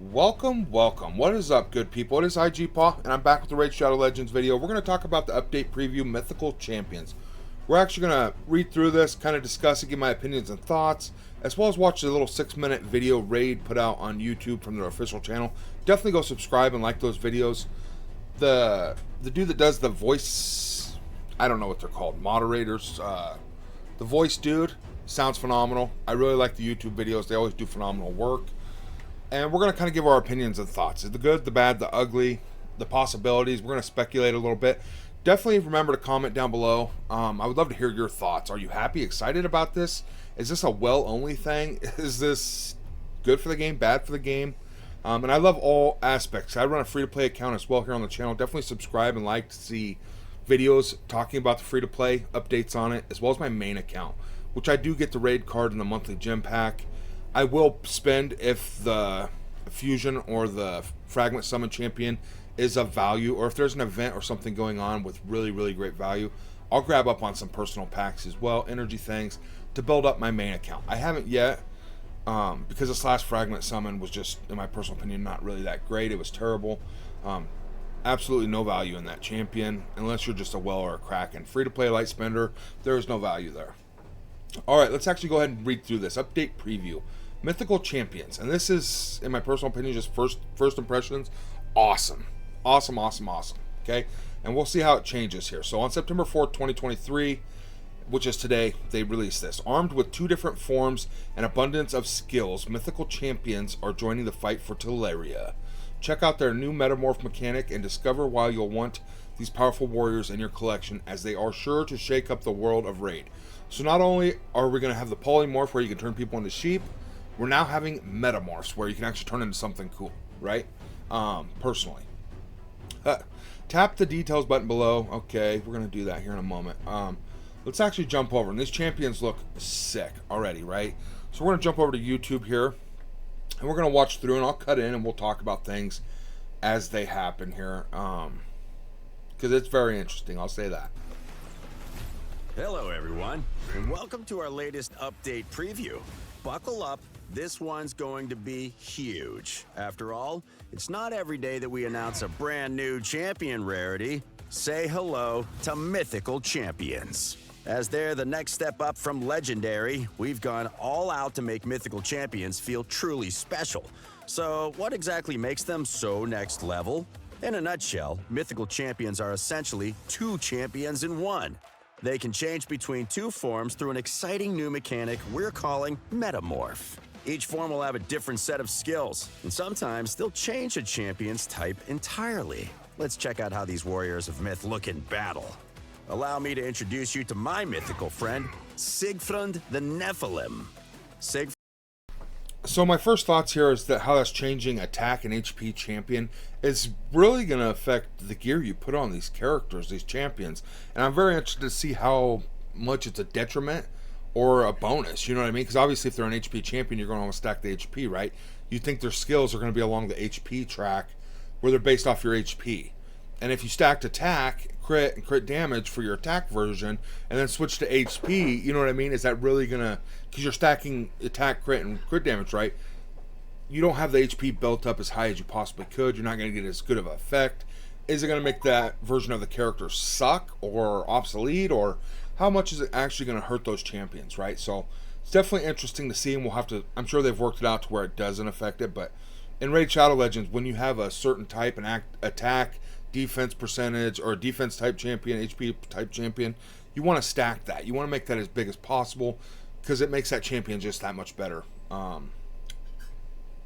Welcome. What is up, good people? It is IG Paw, and I'm back with the Raid Shadow Legends video. We're going to talk about the update preview, Mythical Champions. We're actually going to read through this, kind of discuss it, give my opinions and thoughts, as well as watch the little 6-minute video Raid put out on YouTube from their official channel. Definitely go subscribe and like those videos. The dude that does the voice, I don't know what they're called, moderators, the voice dude, sounds phenomenal. I really like the YouTube videos. They always do phenomenal work. And we're going to kind of give our opinions and thoughts. The good, the bad, the ugly, the possibilities. We're going to speculate a little bit. Definitely remember to comment down below. I would love to hear your thoughts. Are you happy, excited about this? Is this a well-only thing? Is this good for the game, bad for the game? And I love all aspects. I run a free-to-play account as well here on the channel. Definitely subscribe and like to see videos talking about the free-to-play, updates on it, as well as my main account, which I do get the raid card in the monthly gym pack. I will spend if the fusion or the fragment summon champion is of value, or if there's an event or something going on with really great value, I'll grab up on some personal packs as well, energy things, to build up my main account. I haven't yet, because this last fragment summon was just, in my personal opinion, not really that great. It was terrible. Absolutely no value in that champion, unless you're just a well or a Kraken. Free to play light spender, there is no value there. Alright, let's actually go ahead and read through this. Update preview. Mythical Champions. And this is, in my personal opinion, just first impressions. Awesome. Awesome. Okay? And we'll see how it changes here. So on September 4th, 2023, which is today, they released this. Armed with 2 different forms and abundance of skills, Mythical Champions are joining the fight for Teleria. Check out their new Metamorph mechanic and discover why you'll want these powerful warriors in your collection, as they are sure to shake up the world of Raid. So not only are we going to have the polymorph where you can turn people into sheep, we're now having metamorphs where you can actually turn into something cool, right? Personally. Tap the details button below. Okay, we're going to do that here in a moment. Let's actually jump over. And these champions look sick already, right? So we're going to jump over to YouTube here. And we're going to watch through, and I'll cut in and we'll talk about things as they happen here. Because it's very interesting, I'll say that. Hello everyone, and welcome to our latest update preview. Buckle up, this one's going to be huge. After all, it's not every day that we announce a brand new champion rarity. Say hello to Mythical Champions. As they're the next step up from Legendary, we've gone all out to make Mythical Champions feel truly special. So what exactly makes them so next level? In a nutshell, Mythical Champions are essentially 2 champions in 1. They can change between 2 forms through an exciting new mechanic we're calling Metamorph. Each form will have a different set of skills, and sometimes they'll change a champion's type entirely. Let's check out how these warriors of myth look in battle. Allow me to introduce you to my mythical friend, Siegfried the Nephilim. So my first thoughts here is that how that's changing attack and HP champion is really going to affect the gear you put on these characters, these champions. And I'm very interested to see how much it's a detriment or a bonus, you know what I mean? Because obviously if they're an HP champion, you're going to want to stack the HP, right? You think their skills are going to be along the HP track where they're based off your HP. And if you stacked attack, crit, and crit damage for your attack version, and then switch to HP, you know what I mean? Is that really going to... Because you're stacking attack, crit, and crit damage, right? You don't have the HP built up as high as you possibly could. You're not going to get as good of an effect. Is it going to make that version of the character suck or obsolete? Or how much is it actually going to hurt those champions, right? So it's definitely interesting to see, and we'll have to... I'm sure they've worked it out to where it doesn't affect it, but in Raid Shadow Legends, when you have a certain type, an attack, defense percentage, or a defense type champion, HP type champion, you want to stack that. You want to make that as big as possible, because it makes that champion just that much better,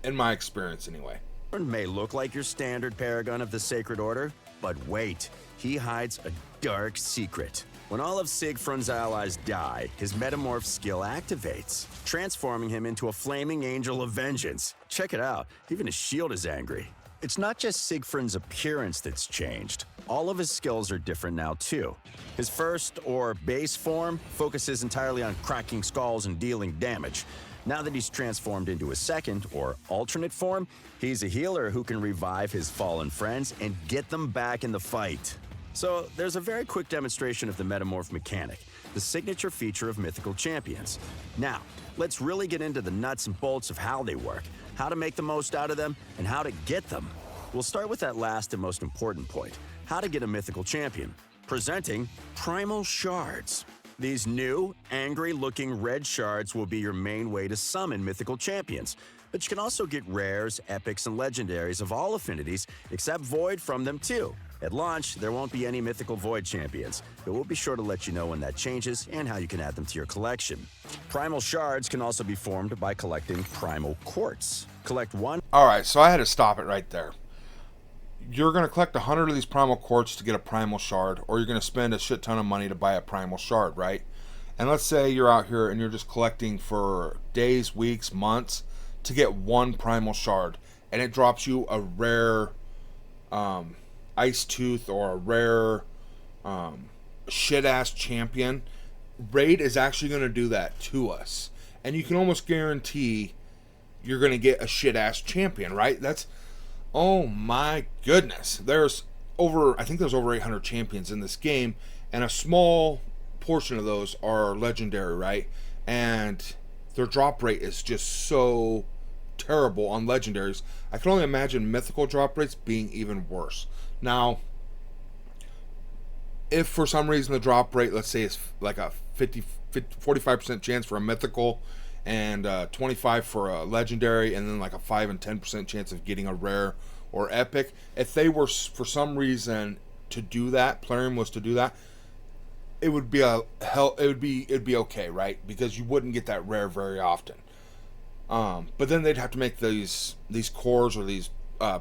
in my experience anyway. May look like your standard paragon of the Sacred Order, but wait, he hides a dark secret. When all of Siegfried's allies die, his Metamorph skill activates, transforming him into a flaming angel of vengeance. Check it out, even his shield is angry. It's not just Siegfried's appearance that's changed. All of his skills are different now too. His first, or base form, focuses entirely on cracking skulls and dealing damage. Now that he's transformed into his second, or alternate form, he's a healer who can revive his fallen friends and get them back in the fight. So there's a very quick demonstration of the metamorph mechanic, the signature feature of Mythical Champions. Now, let's really get into the nuts and bolts of how they work, how to make the most out of them, and how to get them. We'll start with that last and most important point, how to get a Mythical Champion. Presenting Primal Shards. These new, angry-looking red shards will be your main way to summon Mythical Champions. But you can also get rares, epics, and legendaries of all affinities, except Void from them too. At launch, there won't be any Mythical Void champions, but we'll be sure to let you know when that changes and how you can add them to your collection. Primal Shards can also be formed by collecting Primal Quartz. Collect one. Alright, so I had to stop it right there. You're going to collect 100 of these Primal Quartz to get a Primal Shard, or you're going to spend a shit ton of money to buy a Primal Shard, right? And let's say you're out here and you're just collecting for days, weeks, months to get one Primal Shard, and it drops you a rare Ice Tooth or a rare shit-ass champion. Raid is actually going to do that to us, and you can almost guarantee you're going to get a shit-ass champion, right? That's, oh my goodness. I think there's over 800 champions in this game, and a small portion of those are legendary, right? And their drop rate is just so terrible on legendaries. I can only imagine mythical drop rates being even worse. Now, if for some reason the drop rate, let's say, is like a 45% chance for a mythical and 25 for a legendary, and then like a 5 and 10% chance of getting a rare or epic, if they were for some reason to do that, Plarium was to do that, it would be it'd be okay, right? Because you wouldn't get that rare very often. But then they'd have to make these cores or these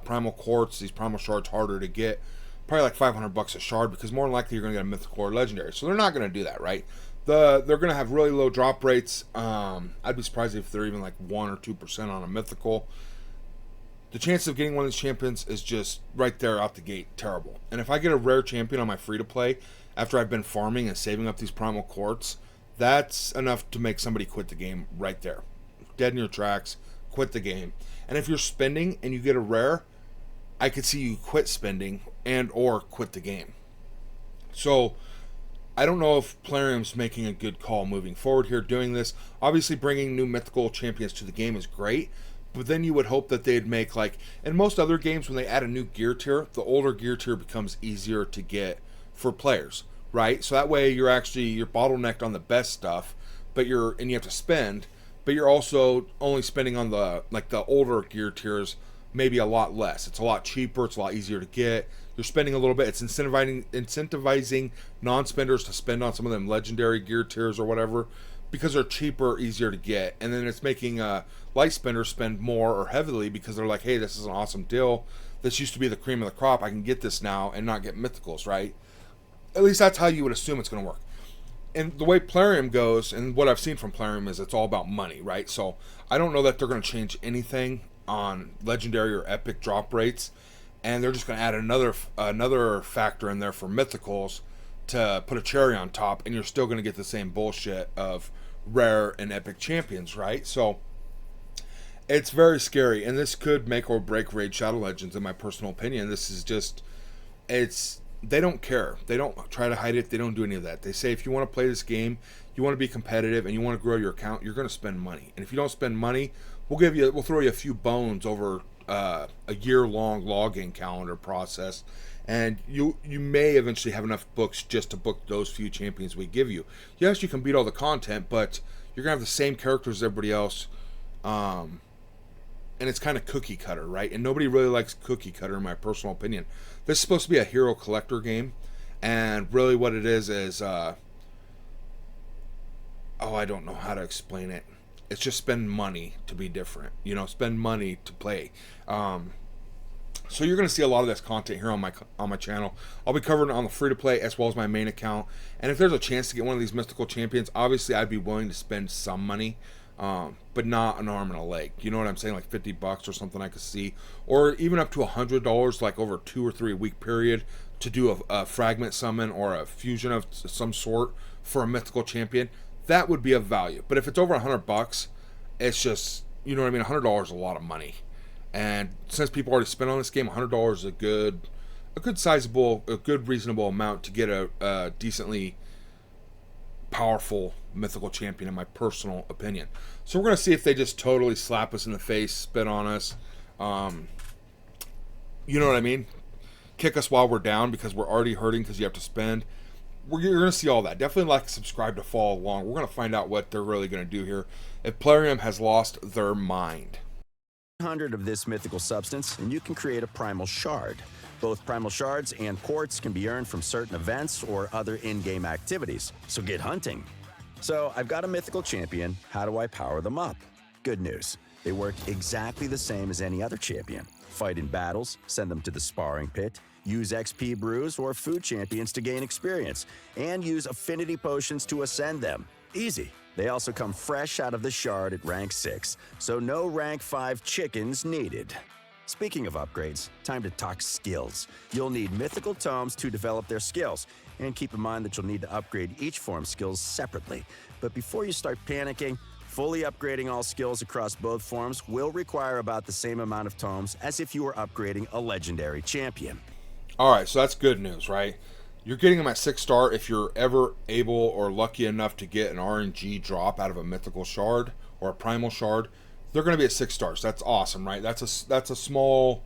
primal quartz, these primal shards harder to get, probably like $500 a shard, because more than likely you're going to get a mythical or legendary. So they're not going to do that, right? They're going to have really low drop rates. I'd be surprised if they're even like 1 or 2% on a mythical. The chance of getting one of these champions is just right there out the gate terrible. And if I get a rare champion on my free-to-play after I've been farming and saving up these primal quartz, that's enough to make somebody quit the game right there. Dead in your tracks, quit the game. And if you're spending and you get a rare, I could see you quit spending and or quit the game. So I don't know if Plarium's making a good call moving forward here doing this. Obviously bringing new mythical champions to the game is great, but then you would hope that they'd make, like in most other games, when they add a new gear tier, the older gear tier becomes easier to get for players, right? So that way you're bottlenecked on the best stuff, and you have to spend, but you're also only spending on the older gear tiers maybe a lot less. It's a lot cheaper, it's a lot easier to get. You're spending a little bit. It's incentivizing non-spenders to spend on some of them legendary gear tiers or whatever, because they're cheaper, easier to get. And then it's making light spenders spend more or heavily, because they're like, hey, this is an awesome deal. This used to be the cream of the crop. I can get this now and not get mythicals, right? At least that's how you would assume it's going to work. And the way Plarium goes, and what I've seen from Plarium, is it's all about money, right? So I don't know that they're going to change anything on legendary or epic drop rates, and they're just going to add another factor in there for mythicals to put a cherry on top, and you're still going to get the same bullshit of rare and epic champions, right? So it's very scary, and this could make or break Raid Shadow Legends, in my personal opinion. This is just, they don't care. They don't try to hide it. They don't do any of that. They say, if you want to play this game, you want to be competitive, and you want to grow your account, you're going to spend money. And if you don't spend money, we'll throw you a few bones over a year-long login calendar process, and you may eventually have enough books just to book those few champions we give you. Yes, you can beat all the content, but you're going to have the same characters as everybody else, and it's kind of cookie cutter, right? And nobody really likes cookie cutter, in my personal opinion. This is supposed to be a hero collector game, and really what it is I don't know how to explain it. It's just spend money to be different, spend money to play. So you're going to see a lot of this content here on my channel. I'll be covering it on the free-to-play as well as my main account. And if there's a chance to get one of these mythical champions, obviously I'd be willing to spend some money, but not an arm and a leg. You know what I'm saying? Like $50 or something I could see. Or even up to $100, like over a 2 or 3 week period, to do a fragment summon or a fusion of some sort for a mythical champion. That would be of value. But if it's over $100, it's just, you know what I mean? $100 is a lot of money. And since people already spent on this game, $100 is a good a good sizable, a good reasonable amount to get a decently powerful mythical champion, in my personal opinion. So we're gonna see if they just totally slap us in the face, spit on us. Um, you know what I mean? Kick us while we're down because we're already hurting because you have to spend. You're going to see all that. Definitely like and subscribe to follow along. We're going to find out what they're really going to do here. If Plarium has lost their mind. 100 of this mythical substance, and you can create a Primal Shard. Both Primal Shards and quartz can be earned from certain events or other in-game activities, so get hunting. So I've got a mythical champion. How do I power them up? Good news. They work exactly the same as any other champion. Fight in battles, send them to the sparring pit, use XP brews or food champions to gain experience, and use affinity potions to ascend them. Easy. They also come fresh out of the shard at rank 6, so no rank 5 chickens needed. Speaking of upgrades, time to talk skills. You'll need mythical tomes to develop their skills, and keep in mind that you'll need to upgrade each form's skills separately. But before you start panicking, fully upgrading all skills across both forms will require about the same amount of tomes as if you were upgrading a legendary champion. Alright, so that's good news, right? You're getting them at 6-star if you're ever able or lucky enough to get an RNG drop out of a mythical shard or a primal shard. They're going to be at 6 stars. That's awesome, right? That's a small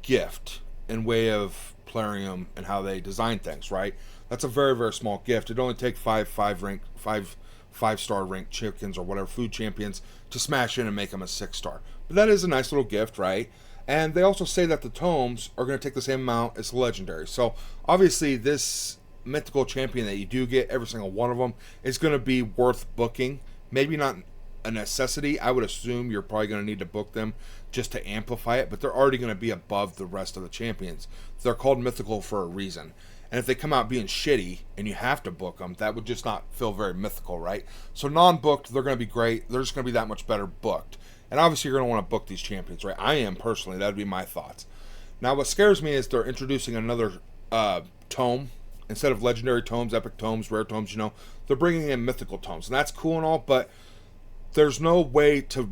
gift in way of Plarium and how they design things, right? That's a very, very small gift. It only takes five-star ranked chickens or whatever food champions to smash in and make them a 6-star. But that is a nice little gift, right? And they also say that the tomes are going to take the same amount as the legendary. So obviously this mythical champion that you do get, every single one of them, is going to be worth booking. Maybe not a necessity. I would assume you're probably going to need to book them just to amplify it, but they're already going to be above the rest of the champions. They're called mythical for a reason. And if they come out being shitty and you have to book them, that would just not feel very mythical, right? So non-booked, they're going to be great. They're just going to be that much better booked. And obviously you're going to want to book these champions, right? I am personally. That would be my thoughts. Now what scares me is they're introducing another tome. Instead of legendary tomes, epic tomes, rare tomes, they're bringing in mythical tomes. And that's cool and all, but there's no way to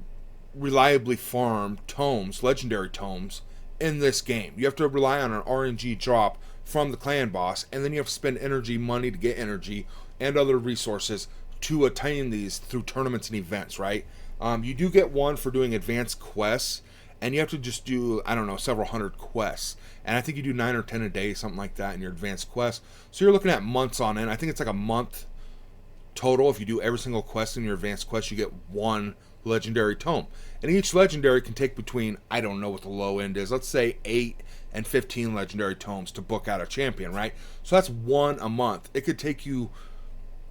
reliably farm tomes, legendary tomes, in this game. You have to rely on an RNG drop from the clan boss, and then you have to spend energy, money to get energy, and other resources to attain these through tournaments and events, right? You do get one for doing advanced quests, and you have to just do, I don't know, several hundred quests. And I think you do 9 or 10 a day, something like that, in your advanced quests. So you're looking at months on end. I think it's like a month total. If you do every single quest in your advanced quest, you get one legendary tome. And each legendary can take between, I don't know what the low end is, let's say 8 and 15 legendary tomes to book out a champion, right? So that's one a month. It could take you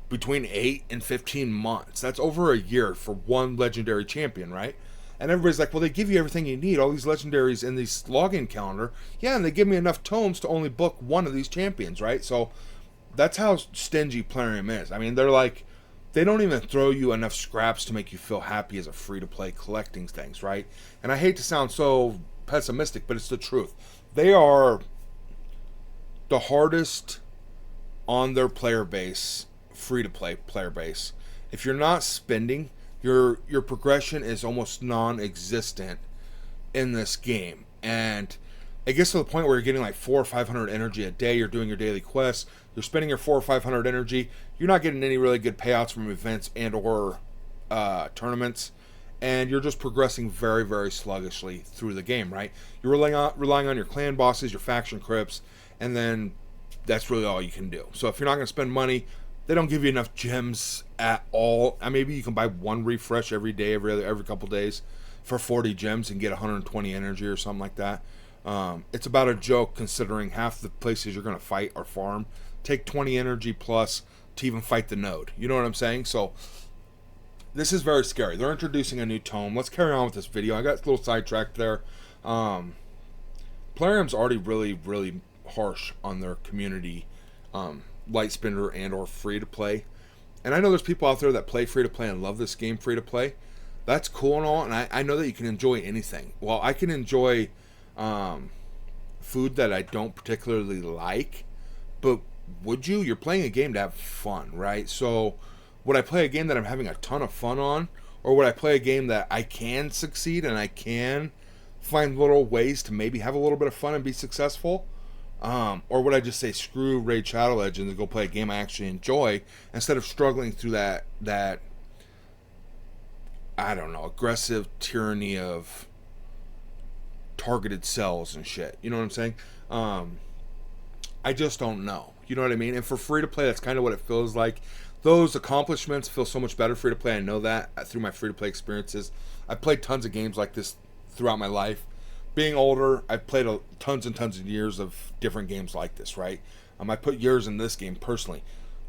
between 8 and 15 months. That's over a year for one legendary champion, right? And everybody's like, well, they give you everything you need, all these legendaries in this login calendar. Yeah, and they give me enough tomes to only book one of these champions, right? So that's how stingy Plarium is. I mean, they're like, they don't even throw you enough scraps to make you feel happy as a free-to-play collecting things, right? And I hate to sound so pessimistic, but it's the truth. They are the hardest on their player base, free-to-play player base. If you're not spending, your progression is almost non-existent in this game. And it gets to the point where you're getting like 400 or 500 energy a day. You're doing your daily quests. You're spending your 400 or 500 energy. You're not getting any really good payouts from events and or tournaments. And you're just progressing very, very sluggishly through the game, right? You're relying on your clan bosses, your faction crypts, and then that's really all you can do. So if you're not going to spend money, they don't give you enough gems at all. Maybe you can buy one refresh every day, every couple days for 40 gems and get 120 energy or something like that. It's about a joke considering half the places you're going to fight or farm take 20 energy plus to even fight the node. You know what I'm saying? So this is very scary. They're introducing a new tome. Let's carry on with this video. I got a little sidetracked there. Plarium's already really, really harsh on their community, light spender and or free to play. And I know there's people out there that play free to play and love this game free to play. That's cool and all, and I know that you can enjoy anything. Well, I can enjoy food that I don't particularly like, but would you? You're playing a game to have fun, right? So would I play a game that I'm having a ton of fun on, or would I play a game that I can succeed and I can find little ways to maybe have a little bit of fun and be successful? Or would I just say screw Raid Shadow Legends and go play a game I actually enjoy instead of struggling through that I don't know, aggressive tyranny of targeted cells and shit. You know what I'm saying? I just don't know. You know what I mean? And for free to play, that's kind of what it feels like. Those accomplishments feel so much better free to play. I know that through my free to play experiences. I've played tons of games like this throughout my life. Being older, I've played tons and tons of years of different games like this, right? I put years in this game personally.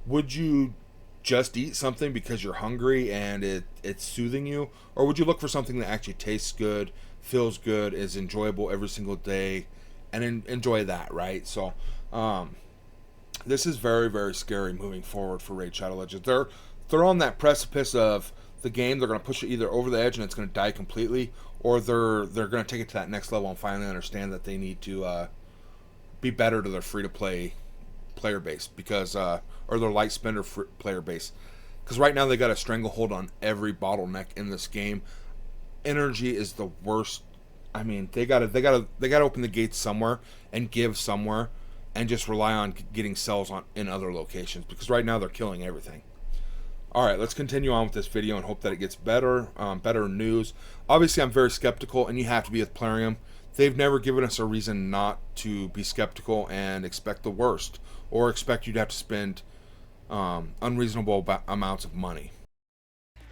Would you just eat something because you're hungry and it's soothing you? Or would you look for something that actually tastes good, feels good, is enjoyable every single day, and enjoy that, right? So, this is very, very scary moving forward for Raid Shadow Legends. They're on that precipice of the game. They're going to push it either over the edge and it's going to die completely, or they're going to take it to that next level and finally understand that they need to be better to their free-to-play player base, because or their light spender player base, because right now they got a stranglehold on every bottleneck in this game. Energy is the worst. I mean, they gotta open the gates somewhere and give somewhere, and just rely on getting cells in other locations, because right now they're killing everything. Alright, let's continue on with this video and hope that it gets better, better news. Obviously, I'm very skeptical, and you have to be with Plarium. They've never given us a reason not to be skeptical and expect the worst, or expect you to have to spend unreasonable amounts of money.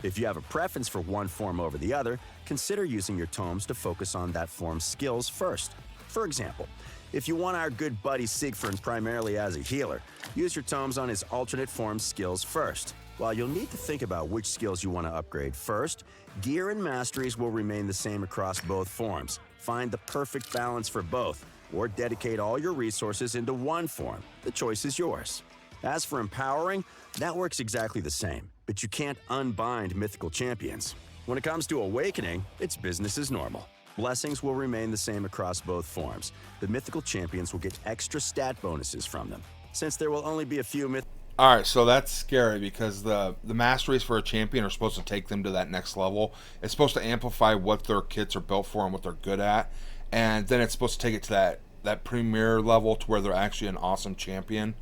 If you have a preference for one form over the other, consider using your tomes to focus on that form's skills first. For example, if you want our good buddy Siegfried primarily as a healer, use your tomes on his alternate form skills first. While you'll need to think about which skills you want to upgrade first, gear and masteries will remain the same across both forms. Find the perfect balance for both, or dedicate all your resources into one form. The choice is yours. As for empowering, that works exactly the same, but you can't unbind mythical champions. When it comes to awakening, it's business as normal. Blessings will remain the same across both forms. The mythical champions will get extra stat bonuses from them. Since there will only be a few Alright, so that's scary, because the masteries for a champion are supposed to take them to that next level. It's supposed to amplify what their kits are built for and what they're good at. And then it's supposed to take it to that premier level to where they're actually an awesome champion.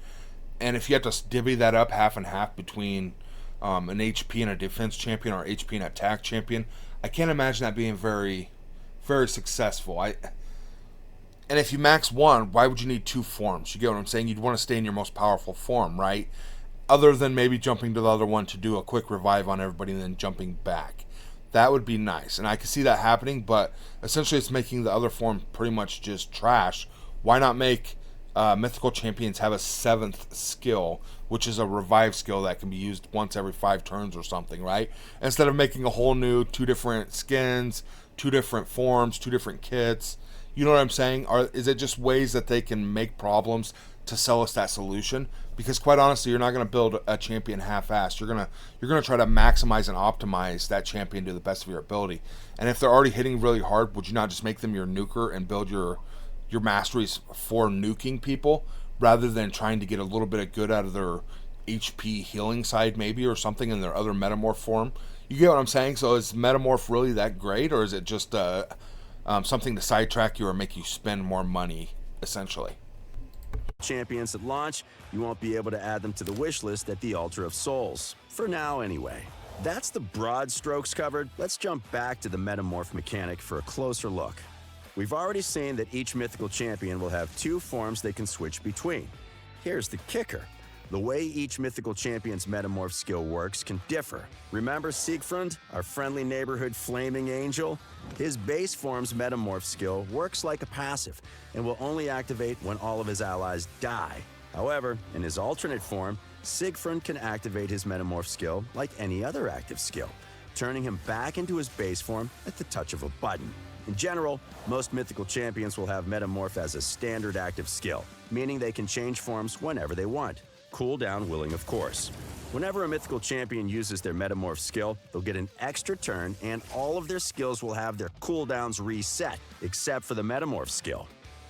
And if you have to divvy that up half and half between an HP and a defense champion, or HP and attack champion, I can't imagine that being very, very successful. And if you max one, why would you need two forms? You get what I'm saying? You'd want to stay in your most powerful form, right? Other than maybe jumping to the other one to do a quick revive on everybody and then jumping back. That would be nice. And I can see that happening, but essentially it's making the other form pretty much just trash. Why not make mythical champions have a 7th skill, which is a revive skill that can be used once every 5 turns or something, right? Instead of making a whole new 2 different skins, 2 different forms, 2 different kits. You know what I'm saying? Is it just ways that they can make problems to sell us that solution? Because quite honestly, you're not going to build a champion half-assed. You're gonna try to maximize and optimize that champion to the best of your ability. And if they're already hitting really hard, would you not just make them your nuker and build your masteries for nuking people, rather than trying to get a little bit of good out of their HP healing side maybe, or something in their other metamorph form? You get what I'm saying? So is metamorph really that great, or is it just something to sidetrack you or make you spend more money, essentially? champions at launch, you won't be able to add them to the wish list at the Altar of Souls. For now, anyway. That's the broad strokes covered. Let's jump back to the metamorph mechanic for a closer look. We've already seen that each mythical champion will have 2 forms they can switch between. Here's the kicker. The way each mythical champion's metamorph skill works can differ. Remember Siegfried, our friendly neighborhood flaming angel? His base form's metamorph skill works like a passive and will only activate when all of his allies die. However, in his alternate form, Siegfried can activate his metamorph skill like any other active skill, turning him back into his base form at the touch of a button. In general, most mythical champions will have metamorph as a standard active skill, meaning they can change forms whenever they want. Cooldown willing, of course. Whenever a mythical champion uses their metamorph skill, they'll get an extra turn and all of their skills will have their cooldowns reset, except for the metamorph skill.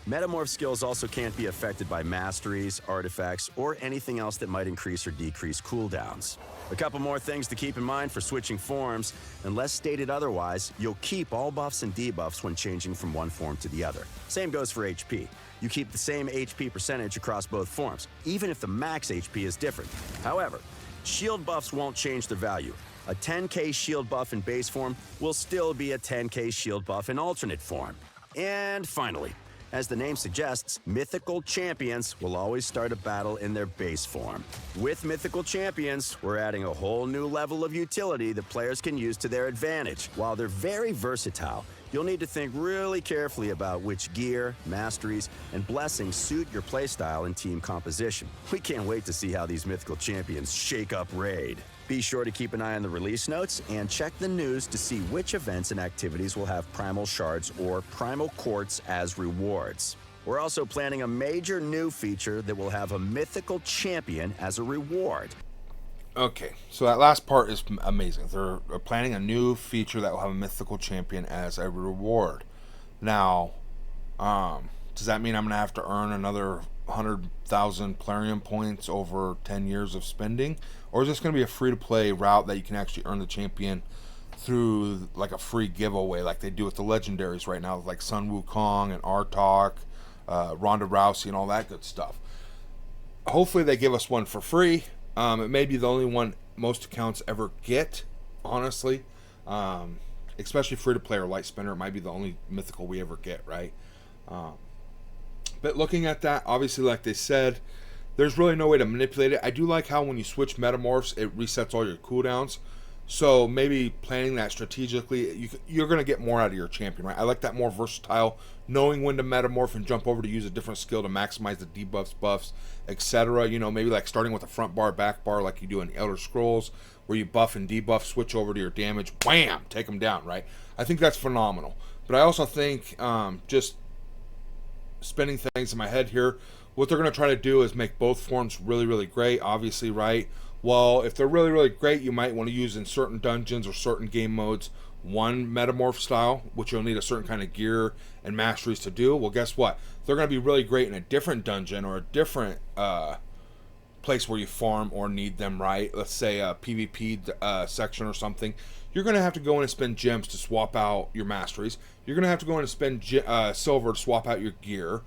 Metamorph skills also can't be affected by masteries, artifacts, or anything else that might increase or decrease cooldowns. A couple more things to keep in mind for switching forms. Unless stated otherwise, you'll keep all buffs and debuffs when changing from one form to the other. Same goes for HP. You keep the same HP percentage across both forms, even if the max HP is different. However, shield buffs won't change their value. A 10k shield buff in base form will still be a 10k shield buff in alternate form. And finally, as the name suggests, Mythical Champions will always start a battle in their base form. With Mythical Champions, we're adding a whole new level of utility that players can use to their advantage. While they're very versatile, you'll need to think really carefully about which gear, masteries, and blessings suit your playstyle and team composition. We can't wait to see how these Mythical Champions shake up Raid. Be sure to keep an eye on the release notes and check the news to see which events and activities will have Primal Shards or Primal Quartz as rewards. We're also planning a major new feature that will have a Mythical Champion as a reward. Okay, so that last part is amazing. They're planning a new feature that will have a Mythical Champion as a reward. Now, does that mean I'm going to have to earn another 100,000 Plarium points over 10 years of spending? Or is this going to be a free-to-play route that you can actually earn the champion through like a free giveaway like they do with the legendaries right now, like Sun Wukong and Artok, Ronda Rousey, and all that good stuff? Hopefully they give us one for free. It may be the only one most accounts ever get, honestly. Especially free-to-play or light spinner, it might be the only mythical we ever get, right? But looking at that, obviously, like they said, there's really no way to manipulate it. I do like how when you switch metamorphs, it resets all your cooldowns. So maybe planning that strategically, you're going to get more out of your champion, right? I like that more versatile, knowing when to metamorph and jump over to use a different skill to maximize the debuffs, buffs, etc. You know, maybe like starting with a front bar, back bar like you do in Elder Scrolls, where you buff and debuff, switch over to your damage, wham, take them down, right? I think that's phenomenal. But I also think just spinning things in my head here, what they're going to try to do is make both forms really, really great, obviously, right? Well, if they're really, really great, you might want to use in certain dungeons or certain game modes one metamorph style, which you'll need a certain kind of gear and masteries to do. Well, guess what? They're going to be really great in a different dungeon or a different place where you farm or need them, right? Let's say a PvP section or something. You're going to have to go in and spend gems to swap out your masteries. You're going to have to go in and spend silver to swap out your gear.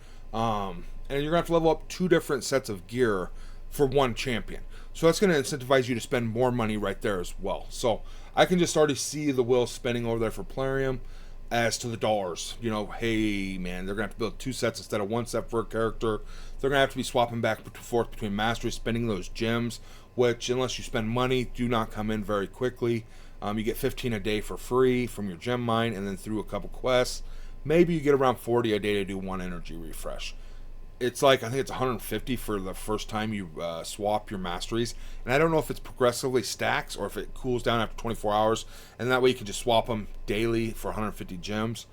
And you're going to have to level up 2 different sets of gear for one champion. So that's going to incentivize you to spend more money right there as well. So I can just already see the wheels spinning over there for Plarium as to the dollars. You know, hey, man, they're going to have to build 2 sets instead of 1 set for a character. They're going to have to be swapping back and forth between masteries, spending those gems, which, unless you spend money, do not come in very quickly. You get 15 a day for free from your gem mine and then through a couple quests. Maybe you get around 40 a day to do 1 energy refresh. It's like, I think it's 150 for the first time you swap your masteries. And I don't know if it's progressively stacks or if it cools down after 24 hours. And that way you can just swap them daily for 150 gems.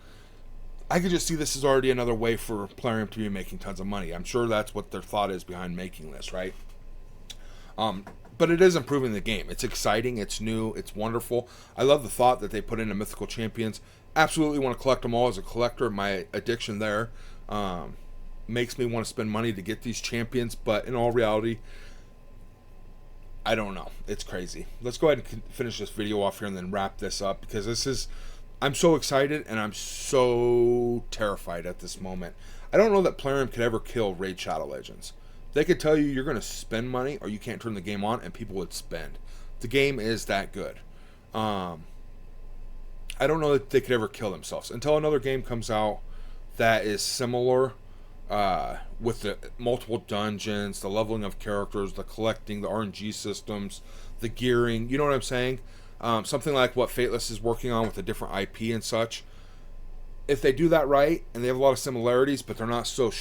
I could just see this is already another way for Plarium to be making tons of money. I'm sure that's what their thought is behind making this, right? But it is improving the game. It's exciting, it's new, it's wonderful. I love the thought that they put into Mythical Champions. Absolutely want to collect them all as a collector. My addiction there makes me want to spend money to get these champions, but in all reality, I don't know. It's crazy. Let's go ahead and finish this video off here and then wrap this up, because this is, I'm so excited and I'm so terrified at this moment. I don't know that Plarium could ever kill Raid Shadow Legends. They could tell you you're going to spend money or you can't turn the game on, and people would spend. The game is that good. I don't know that they could ever kill themselves until another game comes out that is similar, with the multiple dungeons, the leveling of characters, the collecting, the RNG systems, the gearing. You know what I'm saying? Something like what Fateless is working on with a different IP and such. If they do that right, and they have a lot of similarities, but they're not so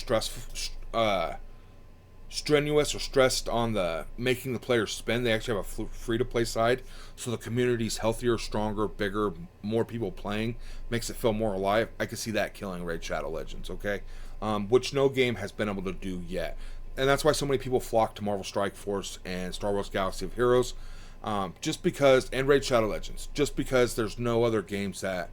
strenuous or stressed on the making the players spend, they actually have a free-to-play side, so the community's healthier, stronger, bigger, more people playing, makes it feel more alive. I could see that killing Raid Shadow Legends, okay? Which no game has been able to do yet. And that's why so many people flock to Marvel Strike Force and Star Wars Galaxy of Heroes, just because, and Raid Shadow Legends, just because there's no other games that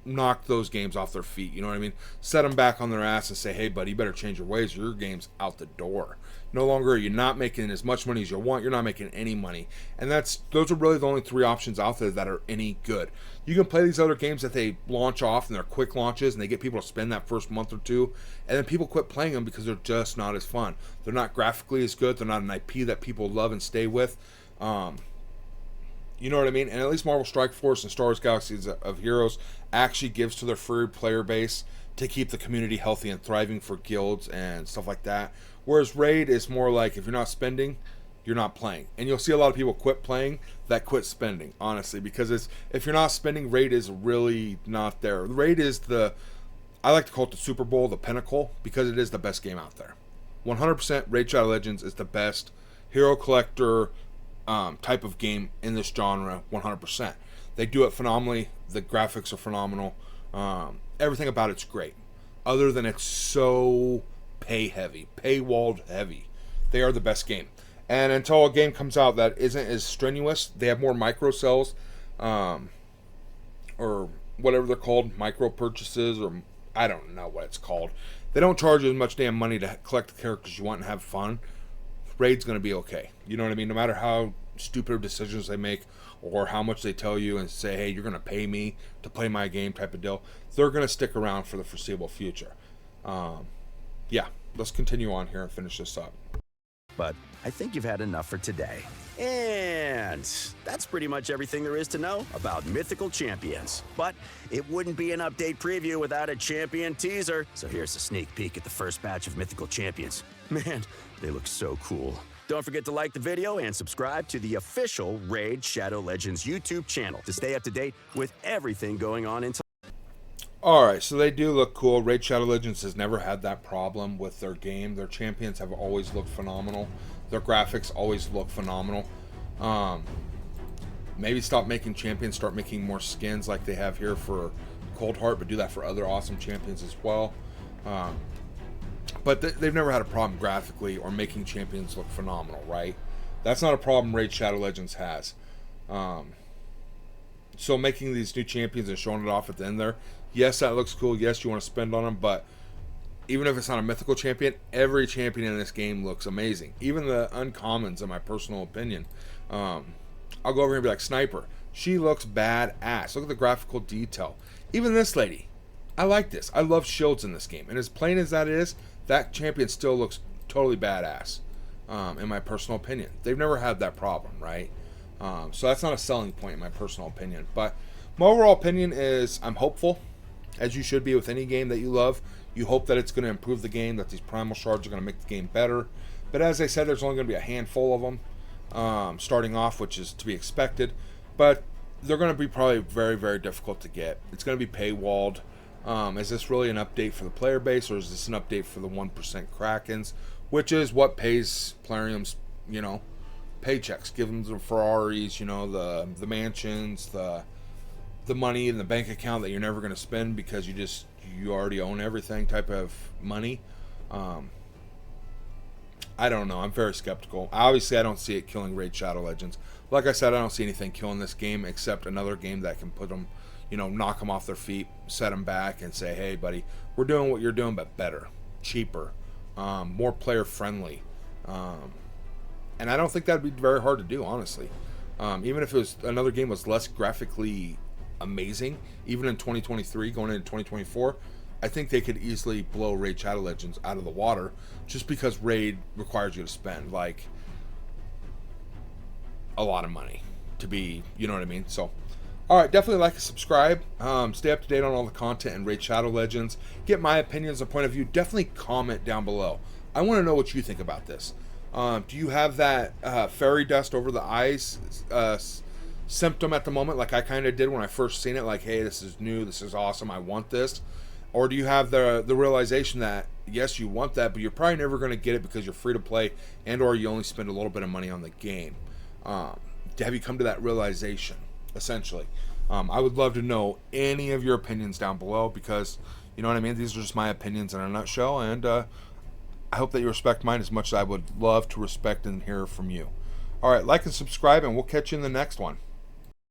knock those games off their feet. You know what I mean? Set them back on their ass and say, hey, buddy, you better change your ways. Your game's out the door. No longer are you not making as much money as you want. You're not making any money. And those are really the only three options out there that are any good. You can play these other games that they launch off and they're quick launches and they get people to spend that first month or two. And then people quit playing them because they're just not as fun. They're not graphically as good. They're not an IP that people love and stay with. You know what I mean? And at least Marvel Strike Force and Star Wars Galaxies of Heroes actually gives to their free player base to keep the community healthy and thriving for guilds and stuff like that. Whereas Raid is more like, if you're not spending, you're not playing. And you'll see a lot of people quit playing that quit spending, honestly, because if you're not spending, Raid is really not there. Raid is I like to call it the Super Bowl, the pinnacle, because it is the best game out there. 100% Raid Shadow Legends is the best hero collector type of game in this genre. 100%. They do it phenomenally. The graphics are phenomenal. Everything about it's great, other than it's so paywalled heavy. They are the best game. And until a game comes out that isn't as strenuous, they have more micro sells, or whatever they're called, micro purchases, or I don't know what it's called. They don't charge you as much damn money to collect the characters you want and have fun. Raid's going to be okay. You know what I mean? No matter how stupid decisions they make or how much they tell you and say, hey, you're going to pay me to play my game type of deal, they're going to stick around for the foreseeable future. Yeah, let's continue on here and finish this up. But I think you've had enough for today. And that's pretty much everything there is to know about Mythical Champions. But it wouldn't be an update preview without a champion teaser. So here's a sneak peek at the first batch of Mythical Champions. Man, they look so cool. Don't forget to like the video and subscribe to the official Raid Shadow Legends YouTube channel to stay up to date with everything going on in. Alright, so they do look cool. Raid Shadow Legends has never had that problem with their game. Their champions have always looked phenomenal. Their graphics always look phenomenal. Maybe stop making champions, start making more skins like they have here for Cold Heart, but do that for other awesome champions as well. But they've never had a problem graphically or making champions look phenomenal, right? That's not a problem Raid Shadow Legends has. So making these new champions and showing it off at the end there, yes, that looks cool. Yes, you want to spend on them, but even if it's not a mythical champion, every champion in this game looks amazing. Even the uncommons, in my personal opinion. I'll go over here and be like, Sniper, she looks badass. Look at the graphical detail. Even this lady, I like this. I love shields in this game. And as plain as that is, that champion still looks totally badass, in my personal opinion. They've never had that problem, right? So that's not a selling point in my personal opinion. But my overall opinion is I'm hopeful, as you should be with any game that you love. You hope that it's going to improve the game, that these Primal Shards are going to make the game better. But as I said, there's only going to be a handful of them starting off, which is to be expected. But they're going to be probably very, very difficult to get. It's going to be paywalled. Is this really an update for the player base, or is this an update for the 1% Krakens, which is what pays Plarium's, paychecks, give them the Ferraris, the mansions, the money in the bank account that you're never going to spend because you already own everything type of money. I don't know. I'm very skeptical. Obviously, I don't see it killing Raid Shadow Legends. Like I said, I don't see anything killing this game except another game that can put them, knock them off their feet, set them back, and say, hey, buddy, we're doing what you're doing, but better, cheaper, more player friendly. And I don't think that'd be very hard to do, honestly. Even if it was another game was less graphically amazing, even in 2023 going into 2024, I think they could easily blow Raid Shadow Legends out of the water, just because Raid requires you to spend like a lot of money to be, you know what I mean? So alright, definitely like and subscribe. Stay up to date on all the content in Raid Shadow Legends. Get my opinions and point of view. Definitely comment down below. I want to know what you think about this. Do you have that fairy dust over the eyes symptom at the moment, like I kind of did when I first seen it, like, hey, this is new, this is awesome, I want this? Or do you have the realization that, yes, you want that, but you're probably never going to get it because you're free to play and or you only spend a little bit of money on the game? Have you come to that realization, essentially? I would love to know any of your opinions down below, because, you know what I mean, these are just my opinions in a nutshell, and I hope that you respect mine as much as I would love to respect and hear from you. Alright, like and subscribe, and we'll catch you in the next one.